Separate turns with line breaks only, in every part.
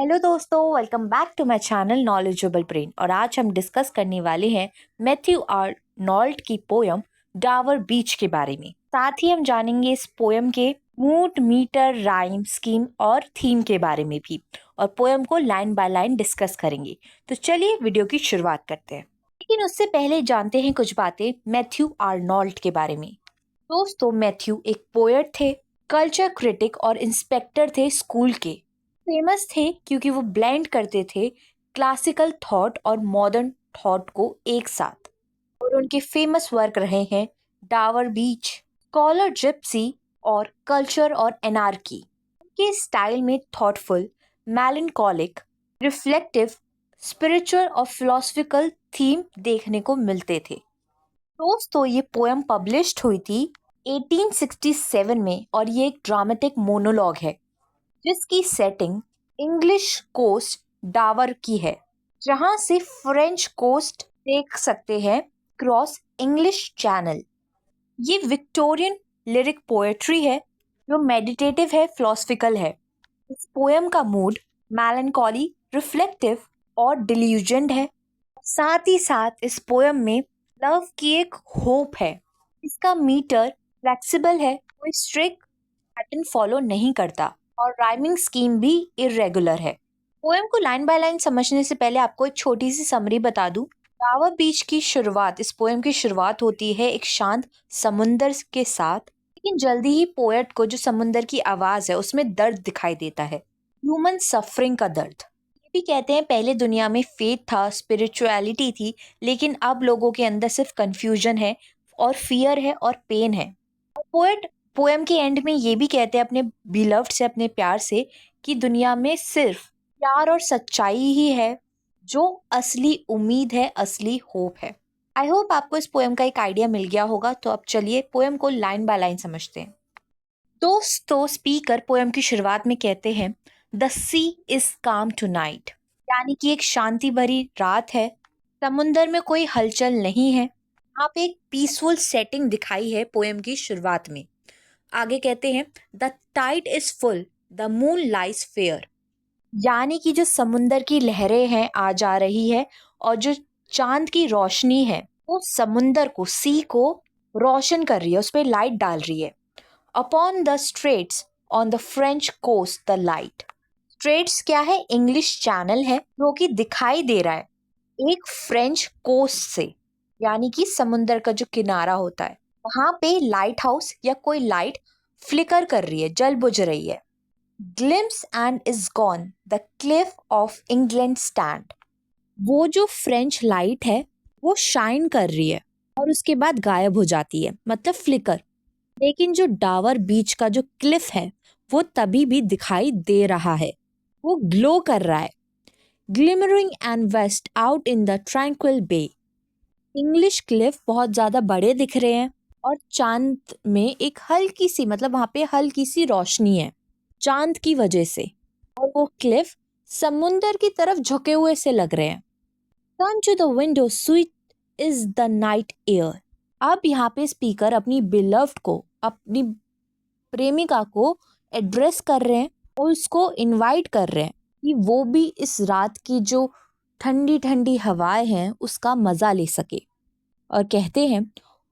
Hello दोस्तों, welcome back to my channel knowledgeable brain. और आज हम डिस्कस करने वाले हैं मैथ्यू आर्नोल्ट की पोयम डावर बीच के बारे में। साथ ही हम जानेंगे इस पोयम के मूड, मीटर, राइम, स्कीम और थीम के बारे में भी, और पोयम को लाइन बाय लाइन डिस्कस करेंगे। तो चलिए वीडियो की शुरुआत करते हैं, लेकिन उससे पहले जानते हैं कुछ बातें मैथ्यू आर्नोल्ट के बारे में। दोस्तों, मैथ्यू एक पोएट थे, कल्चर क्रिटिक और इंस्पेक्टर थे स्कूल के। फेमस थे क्योंकि वो ब्लेंड करते थे क्लासिकल थॉट और मॉडर्न थॉट को एक साथ। और उनके फेमस वर्क रहे हैं डावर बीच, स्कॉलर जिप्सी और कल्चर और एनार्की। उनके स्टाइल में थॉटफुल, मेलनकॉलिक, रिफ्लेक्टिव, स्पिरिचुअल और फिलोसफिकल थीम देखने को मिलते थे। दोस्तों, ये पोएम पब्लिश्ड हुई थी 1867 में, और ये एक ड्रामेटिक मोनोलॉग है जिसकी सेटिंग इंग्लिश कोस्ट डावर की है, जहां से फ्रेंच कोस्ट देख सकते हैं क्रॉस इंग्लिश चैनल। ये विक्टोरियन लिरिक पोएट्री है जो मेडिटेटिव है, फिलोसफिकल है। इस पोएम का मूड मेलनकॉली, रिफ्लेक्टिव और डिल्यूजन्ड है। साथ ही साथ इस पोएम में लव की एक होप है। इसका मीटर फ्लेक्सिबल है, कोई स्ट्रिक्ट पैटर्न फॉलो नहीं करता, और राइमिंग स्कीम भी इरेगुलर है। पोएम को लाइन बाय लाइन समझने से पहले आपको एक छोटी सी समरी बता दूं। डावर बीच की शुरुआत, इस पोएम की शुरुआत होती है एक शांत समुंदर के साथ, लेकिन जल्दी ही पोएट को जो समुंदर की आवाज है उसमें दर्द दिखाई देता है, ह्यूमन सफरिंग का दर्द। ये भी कहते हैं पहले दुनिया में फेथ था, स्पिरिचुअलिटी थी, लेकिन अब लोगों के अंदर सिर्फ कंफ्यूजन है और फियर है और पेन है। पोएट पोएम के एंड में ये भी कहते हैं अपने बिलव्ड से, अपने प्यार से, कि दुनिया में सिर्फ प्यार और सच्चाई ही है जो असली उम्मीद है, असली होप है। आई होप आपको इस पोएम का एक आइडिया मिल गया होगा। तो अब चलिए पोएम को लाइन बाय लाइन समझते हैं। दोस्तों, स्पीकर पोएम की शुरुआत में कहते हैं द सी इज काम टू नाइट, यानी कि एक शांति भरी रात है, समुंदर में कोई हलचल नहीं है। आप एक पीसफुल सेटिंग दिखाई है पोएम की शुरुआत में। आगे कहते हैं the tide is full, the moon lies fair, यानी कि जो समुंदर की लहरें हैं आ जा रही है, और जो चांद की रोशनी है वो समुंदर को, सी को रोशन कर रही है, उस पर लाइट डाल रही है। Upon the straits on the French coast the light, straits क्या है? इंग्लिश चैनल है जो कि दिखाई दे रहा है एक फ्रेंच कोस्ट से, यानी कि समुंदर का जो किनारा होता है वहां पे लाइट हाउस या कोई लाइट फ्लिकर कर रही है, जल बुझ रही है। Glimpse and is gone, the Cliff of England stand, वो जो फ्रेंच लाइट है वो शाइन कर रही है और उसके बाद गायब हो जाती है, मतलब फ्लिकर। लेकिन जो डावर बीच का जो क्लिफ है वो तभी भी दिखाई दे रहा है, वो ग्लो कर रहा है। Glimmering and vast out in the tranquil bay, English cliff बहुत ज्यादा बड़े दिख रहे हैं और चांद में एक हल्की सी, मतलब वहां पे हल्की सी रोशनी है चांद की वजह से, और वो क्लिफ समुंदर की तरफ झुके हुए से लग रहे हैं। Turn to the window, sweet is the night air. अब यहाँ पे स्पीकर अपनी बिलव्ड को, अपनी प्रेमिका को एड्रेस कर रहे हैं और उसको इनवाइट कर रहे हैं कि वो भी इस रात की जो ठंडी ठंडी हवाएं हैं उसका मजा ले सके। और कहते हैं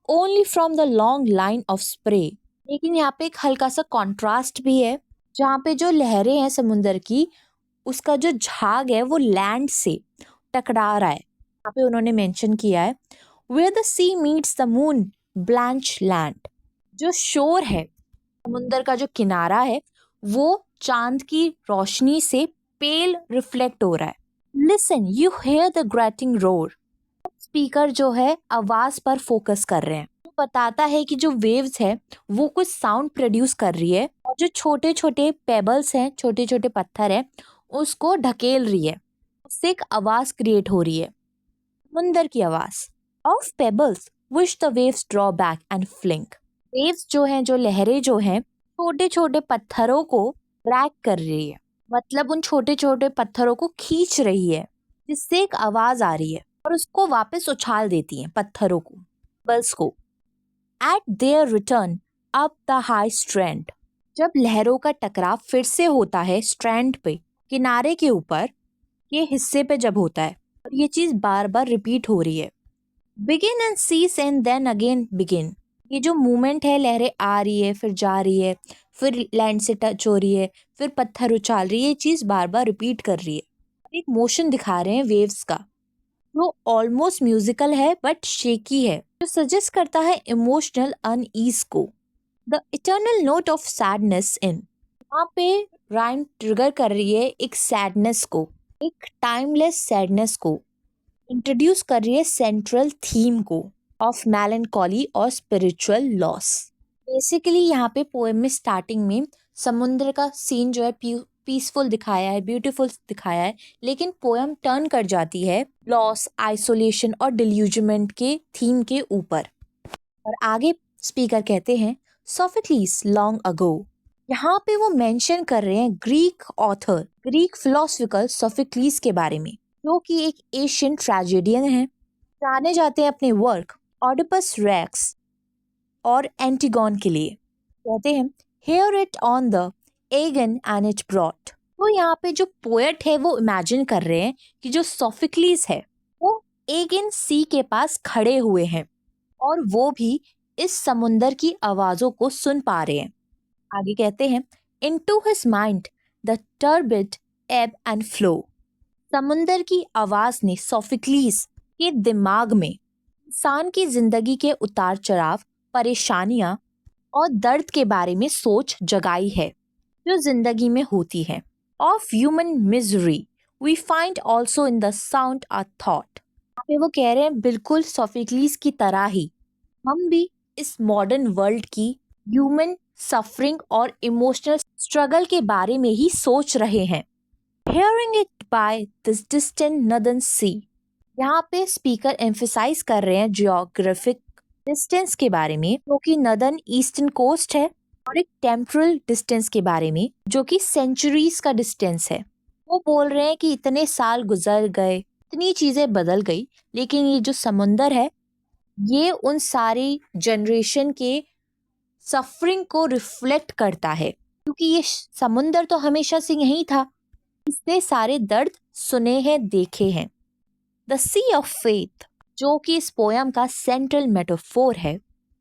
only from the long line of spray, लेकिन यहाँ पे एक हल्का सा कॉन्ट्रास्ट भी है, जहाँ पे जो लहरें हैं समुंदर की, उसका जो झाग है वो लैंड से टकरा रहा है। यहाँ पे उन्होंने मेंशन किया है where the sea meets the moon blanched land, जो शोर है, समुंदर का जो किनारा है, वो चांद की रोशनी से पेल रिफ्लेक्ट हो रहा है। Listen you hear the grating roar, speaker जो है आवाज पर फोकस कर रहे हैं, वो बताता है कि जो वेव्स है वो कुछ साउंड प्रोड्यूस कर रही है, और जो छोटे छोटे पेबल्स हैं, छोटे छोटे पत्थर हैं, उसको ढकेल रही है, उससे एक आवाज क्रिएट हो रही है, समुंदर की आवाज। Of pebbles which the waves draw back and fling, waves जो हैं, जो लहरें जो हैं, छोटे छोटे पत्थरों को ड्रैग कर रही है, मतलब उन छोटे छोटे पत्थरों को खींच रही है, जिससे एक आवाज आ रही है और उसको वापस उछाल देती हैं पत्थरों को, बल्स को। Eight there return up the high strand, जब लहरों का टकराव फिर से होता है स्ट्रैंड पे, किनारे के ऊपर के हिस्से पे जब होता है और ये चीज बार बार रिपीट हो रही है। Begin and cease and then again begin. ये जो मूवमेंट है, लहरें आ रही है फिर जा रही है, फिर लैंड से टच हो रही है, फिर पत्थर उछाल रही है, ये चीज बार बार रिपीट कर रही है। एक मोशन दिखा रहे हैं वेव्स का, जो ऑलमोस्ट म्यूजिकल है बट शेकी है, जो सजेस्ट करता है इमोशनल अनईज को। The eternal note of sadness in, यहाँ पे राइम ट्रिगर कर रही है एक सैडनेस को, एक टाइमलेस सैडनेस को इंट्रोड्यूस कर रही है, सेंट्रल थीम को ऑफ मेलनकॉली और स्पिरिचुअल लॉस। बेसिकली यहाँ पे पोएम में स्टार्टिंग में समुद्र का सीन जो है पीसफुल दिखाया है, ब्यूटीफुल दिखाया है, लेकिन पोएम टर्न कर जाती है लॉस, आइसोलेशन और डिल्यूजमेंट के थीम के ऊपर। और आगे स्पीकर कहते हैं सोफोक्लीस लॉन्ग अगो। यहाँ पे वो मेंशन कर रहे हैं Greek author, Greek philosophical Sophocles के बारे में, जो कि एक एशियन ट्रेजेडियन है, जाने जाते हैं अपने वर्क ऑडिपस रेक्स और एंटिगोन के लिए। कहते हैं hear it on the Aegean and it brought. तो यहाँ पे जो पोएट है वो इमेजिन कर रहे हैं कि जो सोफोक्लीस है वो एगन सी के पास खड़े हुए हैं और वो भी इस समुंदर की आवाजों को सुन पा रहे हैं। आगे कहते हैं into his mind the turbid एब एंड फ्लो। समुंदर की आवाज ने सोफोक्लीस के दिमाग में इंसान की जिंदगी के उतार चढ़ाव, परेशानियां और दर्द के बारे में सोच जगाई है, जो जिंदगी में होती है। Of human misery we find also in the sound a thought. वो कह रहे हैं बिल्कुल सोफोक्लीस की तरह ही हम भी इस मॉडर्न वर्ल्ड की ह्यूमन सफरिंग और इमोशनल स्ट्रगल के बारे में ही सोच रहे हैं। Hearing it by this distant northern sea। यहाँ पे स्पीकर एम्फेसाइज कर रहे हैं जियोग्राफिक डिस्टेंस के बारे में, जो कि नदर्न ईस्टर्न कोस्ट है, और एक टेम्पोरल डिस्टेंस के बारे में जो कि सेंचुरीज का डिस्टेंस है। वो बोल रहे हैं कि इतने साल गुजर गए, इतनी चीजें बदल गई, लेकिन ये जो समुंदर है ये उन सारी जनरेशन के सफरिंग को रिफ्लेक्ट करता है, क्योंकि ये समुंदर तो हमेशा से यही था, इसने सारे दर्द सुने हैं, देखे हैं। द सी ऑफ फेथ, जो कि इस पोयम का सेंट्रल मेटाफोर है।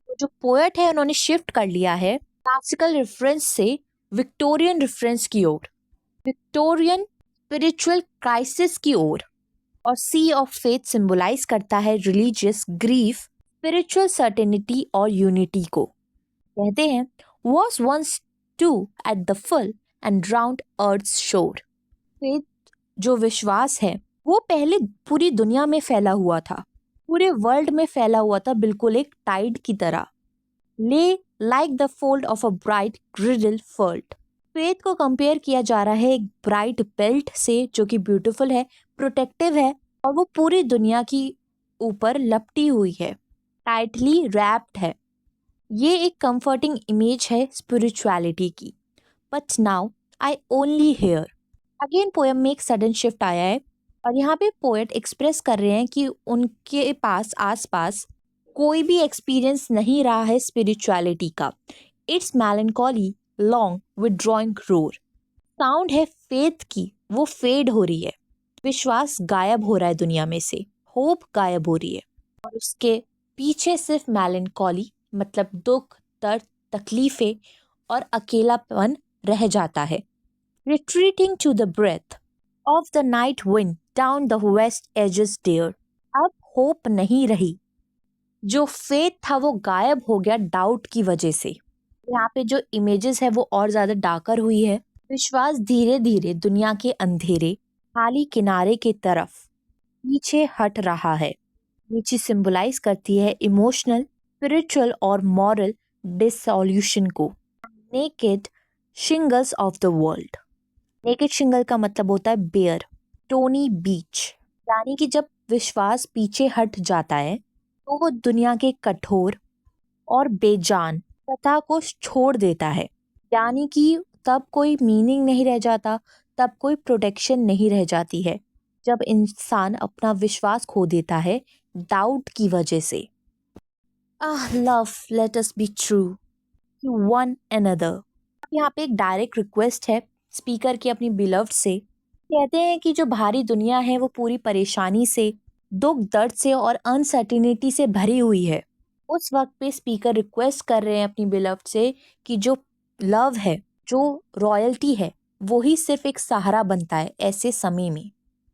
जो पोएट है उन्होंने शिफ्ट कर लिया है क्लासिकल रेफरेंस से विक्टोरियन रेफरेंस की ओर, विक्टोरियन स्पिरिचुअल क्राइसिस की ओर। और सी ऑफ फेथ सिंबलाइज करता है रिलीजियस ग्रीफ, स्पिरिचुअल सर्टेनिटी और यूनिटी को। कहते हैं was once too at the full and round earth's shore. Faith, जो विश्वास है, वो पहले पूरी दुनिया में फैला हुआ था, पूरे वर्ल्ड में फैला हुआ था, बिल्कुल एक टाइड की तरह। Lay like the fold of a bright girdle furled. Faith को कंपेयर किया जा रहा है एक ब्राइट बेल्ट से, जो कि ब्यूटीफुल है, प्रोटेक्टिव है, और वो पूरी दुनिया की ऊपर लपटी हुई है, टाइटली रैप्ड है। ये एक कंफर्टिंग इमेज है स्पिरिचुअलिटी की। But now I only hear. Again poem में एक सडन शिफ्ट आया है और यहाँ पे पोएट एक्सप्रेस कर रहे हैं कि उनके पास आसपास कोई भी एक्सपीरियंस नहीं रहा है स्पिरिचुअलिटी का। It's melancholy long withdrawing roar. Sound है फेथ की, वो फेड हो रही है, विश्वास गायब हो रहा है दुनिया में से, होप गायब हो रही है, और उसके पीछे सिर्फ मेलनकॉली मतलब दुख, दर्द, तकलीफें और अकेलापन रह जाता है। Retreating to the breath of the night wind down the west edges dear। अब होप नहीं रही, जो फेथ था वो गायब हो गया डाउट की वजह से। यहाँ पे जो इमेजेस है वो और ज्यादा डार्कर हुई है। विश्वास धीरे धीरे दुनिया के अंधेरे खाली किनारे के तरफ पीछे हट रहा है। ये चीज सिंबलाइज करती है इमोशनल, स्पिरिचुअल और मॉरल डिसोल्यूशन को। Naked shingles of the world. Naked shingle का मतलब होता है बेयर, टोनी बीच, यानी कि जब विश्वास पीछे हट जाता है तो वो दुनिया के कठोर और बेजान कथा को छोड़ देता है, यानी कि तब कोई मीनिंग नहीं रह जाता, तब कोई प्रोटेक्शन नहीं रह जाती है, जब इंसान अपना विश्वास खो देता है डाउट की वजह से। Ah love let us be true to one another. यहाँ पे एक डायरेक्ट रिक्वेस्ट है स्पीकर की अपनी बिलव्ड से कहते हैं कि जो भारी दुनिया है वो पूरी परेशानी से, दुख दर्द से और अनसर्टिनिटी से भरी हुई है। उस वक्त पे स्पीकर रिक्वेस्ट कर रहे हैं अपनी बिलव्ड से कि जो लव है, जो रॉयल्टी है, वो ही सिर्फ एक सहारा बनता है ऐसे समय में।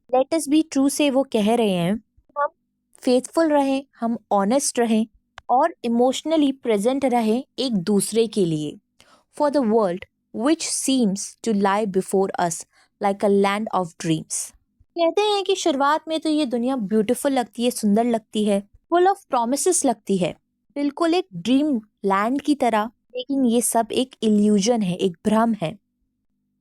लेट अस बी ट्रू से वो कह रहे हैं, हम फेथफुल रहें, हम ऑनेस्ट रहें और इमोशनली प्रेजेंट रहें एक दूसरे के लिए। For the world which seems to lie before us like a land of dreams. कहते हैं कि शुरुआत में तो ये दुनिया ब्यूटीफुल लगती है, सुंदर लगती है, फुल ऑफ प्रोमिसेस लगती है, बिल्कुल एक ड्रीम लैंड की तरह। लेकिन ये सब एक इल्यूजन है, एक भ्रम है।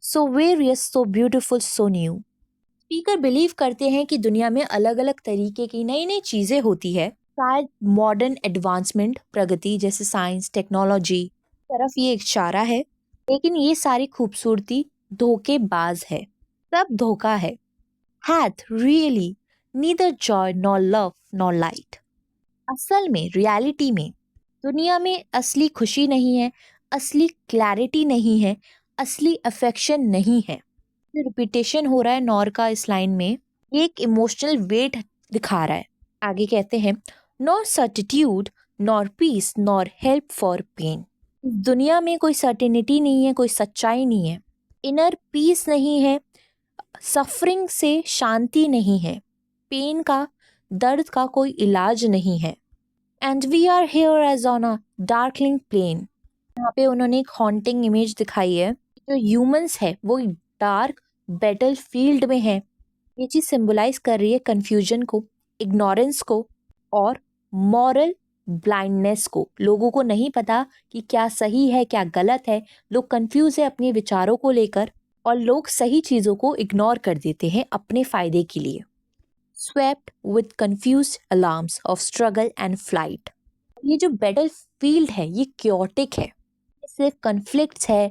So various, so beautiful, so new. Speaker believe करते हैं कि दुनिया में अलग अलग तरीके की नई नई चीजें होती है। शायद मॉडर्न एडवांसमेंट, प्रगति जैसे साइंस टेक्नोलॉजी तरफ ये इशारा है। लेकिन ये सारी खूबसूरती धोखेबाज है, सब धोखा है। hath really neither joy nor love nor light। असल में, रियलिटी में, दुनिया में असली खुशी नहीं है, असली क्लैरिटी नहीं है, असली अफेक्शन नहीं है। जो रिपीटेशन हो रहा है नॉर का इस लाइन में, ये एक इमोशनल वेट दिखा रहा है। आगे कहते हैं, nor certitude nor peace nor help for pain. दुनिया में कोई सर्टेनिटी नहीं है, कोई सच्चाई नहीं है, इनर पीस नहीं है, सफरिंग से शांति नहीं है, पेन का, दर्द का कोई इलाज नहीं है। And we are here as on a darkling plain. यहाँ पे उन्होंने एक हॉन्टिंग इमेज दिखाई है, जो ह्यूमंस है वो डार्क बैटल फील्ड में है। ये चीज सिंबलाइज कर रही है कंफ्यूजन को, इग्नोरेंस को और मॉरल ब्लाइंडनेस को। लोगों को नहीं पता कि क्या सही है क्या गलत है, लोग कंफ्यूज है अपने विचारों को लेकर और लोग सही चीजों को इग्नोर कर देते हैं अपने फायदे के लिए। Swept with confused alarms of struggle and flight. ये जो बैटल फील्ड है ये क्योटिक है, सिर्फ कन्फ्लिक्ट्स है,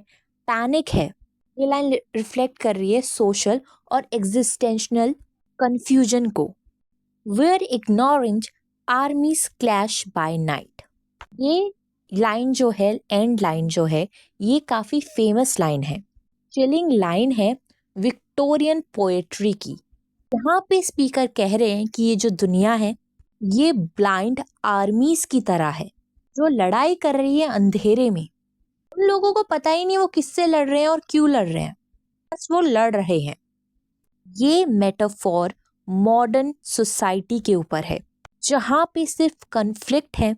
पैनिक है। ये लाइन रिफ्लेक्ट कर रही है सोशल और एग्जिस्टेंशनल कंफ्यूजन को। Where ignorant armies clash by night. ये लाइन जो है, एंड लाइन जो है, ये काफी फेमस लाइन है, चिलिंग लाइन है विक्टोरियन पोएट्री की। यहाँ पे स्पीकर कह रहे हैं कि ये जो दुनिया है ये ब्लाइंड आर्मीज की तरह है, जो लड़ाई कर रही है अंधेरे में। उन लोगों को पता ही नहीं वो किससे लड़ रहे हैं और क्यों लड़ रहे हैं, बस वो लड़ रहे हैं। ये मेटाफोर मॉडर्न सोसाइटी के ऊपर है, जहाँ पे सिर्फ कन्फ्लिक्ट है,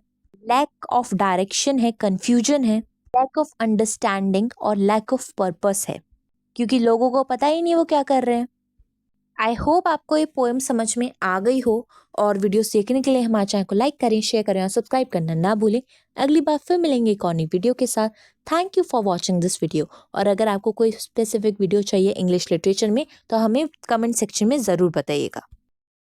लैक ऑफ डायरेक्शन है, कंफ्यूजन है, लैक ऑफ अंडरस्टैंडिंग और लैक ऑफ पर्पस है, क्योंकि लोगों को पता ही नहीं वो क्या कर रहे हैं। आई होप आपको ये पोएम समझ में आ गई हो, और वीडियोस देखने के लिए हमारे चैनल को लाइक करें, शेयर करें और सब्सक्राइब करना ना भूलें। अगली बार फिर मिलेंगे एक और नई वीडियो के साथ। Thank you for watching this video. और अगर आपको कोई स्पेसिफिक वीडियो चाहिए इंग्लिश लिटरेचर में तो हमें कमेंट सेक्शन में ज़रूर बताइएगा।